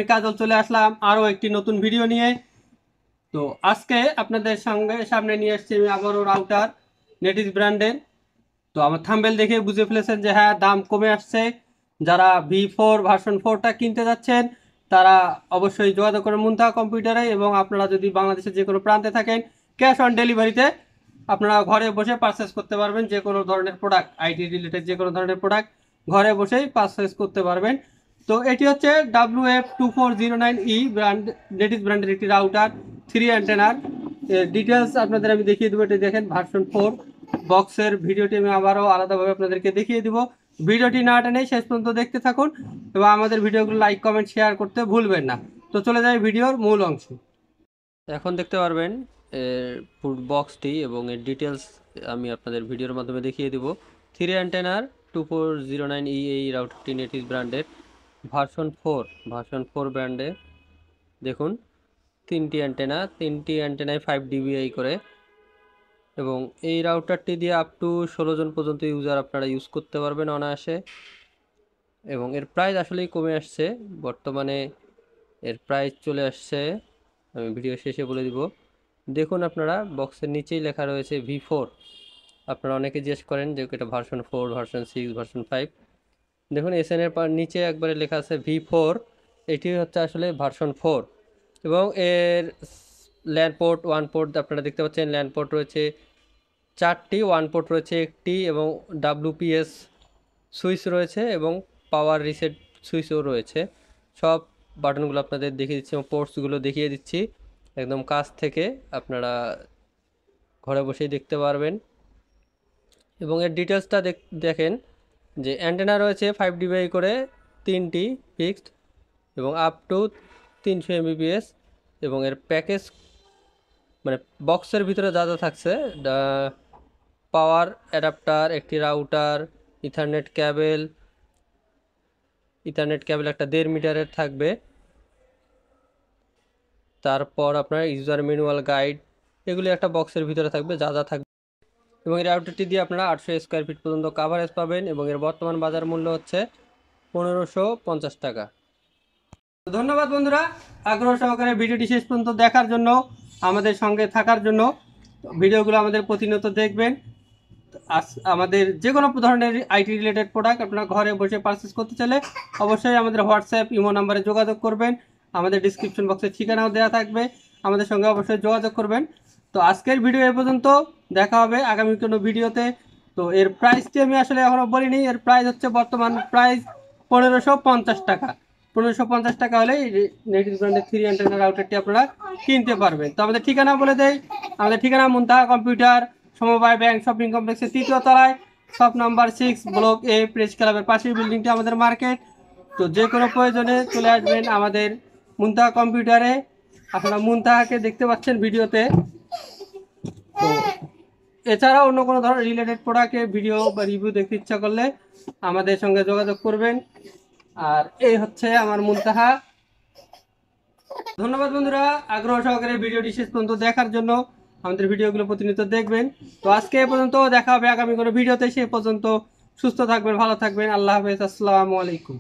আমি কাজল চলে আসলাম আরও একটি নতুন ভিডিও নিয়ে। তো আজকে আপনাদের সামনে নিয়ে এসেছি আমি আবারও রাউটার নেটিভ ব্র্যান্ডের। তো আমার থাম্বেল দেখে বুঝে ফেলেছেন যে হ্যাঁ, দাম কমে আসছে। যারা V4 ভার্সন 4টা কিনতে যাচ্ছেন তারা অবশ্যই যোগাযোগ করেন মুনতাহা কম্পিউটারে, এবং আপনারা যদি বাংলাদেশের যে কোনো প্রান্তে থাকেন ক্যাশ অন ডেলিভারিতে আপনারা ঘরে বসে পারচেস করতে পারবেন। যে কোনো ধরনের প্রোডাক্ট, আইটি রিলেটেড যে কোনো ধরনের প্রোডাক্ট ঘরে বসেই পারচেস করতে পারবেন। তো এটি হচ্ছে WF2409E ব্র্যান্ড, নেটিভ ব্র্যান্ডের একটি রাউটার 3 অ্যান্টেনার। ডিটেলস আপনাদের আমি দেখিয়ে দেবো। এটি দেখেন ভার্সন 4 বক্সের ভিডিওটি আমি আবারও আলাদাভাবে আপনাদেরকে দেখিয়ে দিব। ভিডিওটি না টেনে শেষ পর্যন্ত দেখতে থাকুন এবং আমাদের ভিডিওগুলো লাইক কমেন্ট শেয়ার করতে ভুলবেন না। তো চলে যাই ভিডিওর মূল অংশ। এখন দেখতে পারবেন ফুড বক্সটি এবং এর ডিটেলস আমি আপনাদের ভিডিওর মাধ্যমে দেখিয়ে দেব। 3 অ্যান্টেনার 2409E এই রাউটারটি নেটিভ ব্র্যান্ডের ভার্সন 4 ব্র্যান্ডের। দেখুন তিনটি অ্যান্টেনায় 5 dBi করে, এবং এই রাউটারটি দিয়ে আপ টু 16 জন পর্যন্ত ইউজার আপনারা ইউজ করতে পারবেন অনায়াসে। এবং এর প্রাইস আসলেই কমে আসছে, বর্তমানে এর প্রাইস চলে আসছে, আমি ভিডিও শেষে বলে দিব। দেখুন আপনারা বক্সের নিচেই লেখা রয়েছে V4। আপনারা অনেকে জিজ্ঞেস করেন যে এটা ভার্সন 4, ভার্সন 6, ভার্সন 5। দেখুন SN এর নিচে একবারে লেখা আছে V4। এটি হচ্ছে আসলে ভার্সন 4। এবং এর ল্যান্ড পোর্ট, ওয়ান পোর্ট আপনারা দেখতে পাচ্ছেন। ল্যান্ড পোর্ট রয়েছে 4টি, ওয়ান পোর্ট রয়েছে 1টি, এবং WPS সুইচ রয়েছে এবং পাওয়ার রিসেট সুইচও রয়েছে। সব বাটনগুলো আপনাদের দেখিয়ে দিচ্ছি এবং পোর্টসগুলো দেখিয়ে দিচ্ছি একদম কাছ থেকে, আপনারা ঘরে বসেই দেখতে পারবেন। এবং এর ডিটেলসটা দেখেন যে অ্যান্টেনা রয়েছে 5 dBi করে 3টি ফিক্সড, এবং আপ টু 300 Mbps। এবং এর প্যাকেজ মানে বক্সের ভিতরে যা যা থাকছে, পাওয়ার অ্যাডাপ্টার, একটি রাউটার, ইথারনেট কেবল একটা 1.5 মিটারের থাকবে। তারপর আপনার ইউজার ম্যানুয়াল গাইড, এগুলি একটা বক্সের ভিতরে থাকবে, যা যা থাকবে। এবং এই রাউটারটি দিয়ে আপনারা 800 স্কোয়ার ফিট পর্যন্ত কাভারেজ পাবেন, এবং এর বর্তমান বাজার মূল্য হচ্ছে 1550 টাকা। ধন্যবাদ বন্ধুরা, আগ্রহ সহকারে ভিডিওটি শেষ পর্যন্ত দেখার জন্য, আমাদের সঙ্গে থাকার জন্য। ভিডিওগুলো আমাদের প্রতিনিয়ত দেখবেন। আমাদের যে কোনো ধরনের আইটি রিলেটেড প্রোডাক্ট আপনারা ঘরে বসে পারচেস করতে চাইলে অবশ্যই আমাদের হোয়াটসঅ্যাপ, ইমো নাম্বারে যোগাযোগ করবেন। আমাদের ডিসক্রিপশন বক্সে ঠিকানাও দেওয়া থাকবে, আমাদের সঙ্গে অবশ্যই যোগাযোগ করবেন। তো আজকের ভিডিও এ পর্যন্ত, দেখা হবে আগামী কোনো ভিডিওতে। তো এর প্রাইসটি আমি আসলে এখনও বলিনি। এর প্রাইস হচ্ছে বর্তমান প্রাইস 1550 টাকা। 1550 টাকা হলে নেটিভ ব্র্যান্ডের 3 অ্যান্টেনা রাউটারটি আপনারা কিনতে পারবেন। তো আমাদের ঠিকানা বলে দেই। আমাদের ঠিকানা মুনতাহা কম্পিউটার, সমবায় ব্যাংক শপিং কমপ্লেক্সের 3য় তলায়, shop number 6, block A, press ক্লাবের পাশের বিল্ডিংটি আমাদের মার্কেট। তো যে কোনো প্রয়োজনে চলে আসবেন আমাদের মুনতাহা কম্পিউটারে। আপনারা মুনতাহাকে দেখতে পাচ্ছেন ভিডিওতে। তো এছাড়াও অন্য কোনো ধরনের রিলেটেড প্রোডাক্টের ভিডিও বা রিভিউ দেখতে ইচ্ছা করলে আমাদের সঙ্গে যোগাযোগ করবেন। আর এই হচ্ছে আমার মুনতাহা। ধন্যবাদ বন্ধুরা, আগ্রহ সহকারে ভিডিওটি শেষ পর্যন্ত দেখার জন্য। আমাদের ভিডিওগুলো প্রতিনিয়ত দেখবেন। তো আজকে এ পর্যন্ত, দেখা হবে আগামী কোনো ভিডিওতে। সে পর্যন্ত সুস্থ থাকবেন, ভালো থাকবেন। আল্লাহ হাফেজ, আসসালামু আলাইকুম।